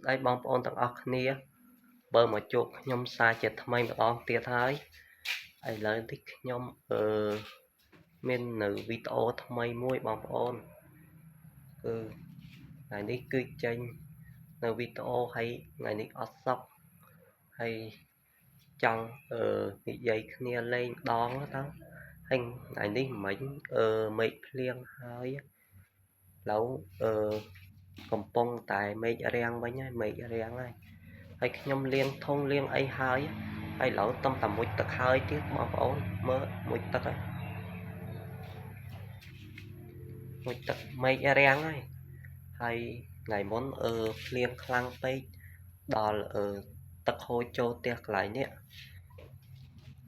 ស្ដីបងប្អូនទាំងអស់គ្នាបើមកជួបខ្ញុំសារជាថ្មីម្ដងទៀតហើយឥឡូវនេះខ្ញុំមាននៅវីដេអូថ្មីមួយបងប្អូនគឺថ្ងៃនេះគឺចេញនៅវីដេអូហើយថ្ងៃនេះអត់សក់ហើយចង់និយាយគ្នាលេងដងទៅហើយថ្ងៃនេះមិញមេឃភ្លៀងហើយឥឡូវកំពុងតែមេឃរាំងវិញហើយមេឃរាំងហើយខ្ញុំលាងធុងលាងអីហើយឥឡូវតំតែមុជទឹកហើយទៀតបងប្អូនមើលមុជទឹកមុជទឹកមេឃរាំងហើយថ្ងៃមុនភ្លៀងខ្លាំងពេកដល់ទឹកហូរចូលផ្ទះកន្លែងនេះ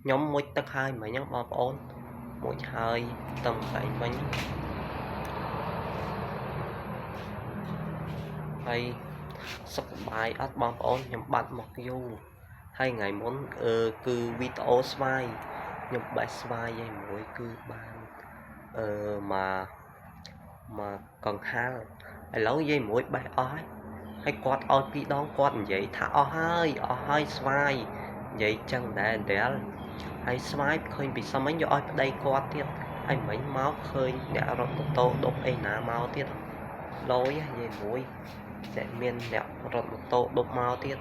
ខ្ញុំមុជទឹកហើយមិញហ្នឹងបងប្អូនមុជហើយតំតែមិញហើយសុខសប្បាយអត់បងប្អូនខ្ញុំបាត់មកយូរហើយថ្ងៃមុនគឺវីដេអូស្វាយខ្ញុំបេះស្វាយឯមួយគឺបានមកកង្ហាលឥឡូវយាយមួយបេះអស់ហើយគាត់ឲ្យពីរដងគាត់និយាយថាអស់ហើយស្វាយនិយាយចឹងដែរហើយស្វាយឃើញពីសមិញយកឲ្យប្តីគាត់ទៀតហើយមិញមកឃើញអ្នករត់ម៉ូតូដប់អីណាមកទៀតលយយាយមួយតែមានអ្នករត់ម៉ូតូដប់មកទៀត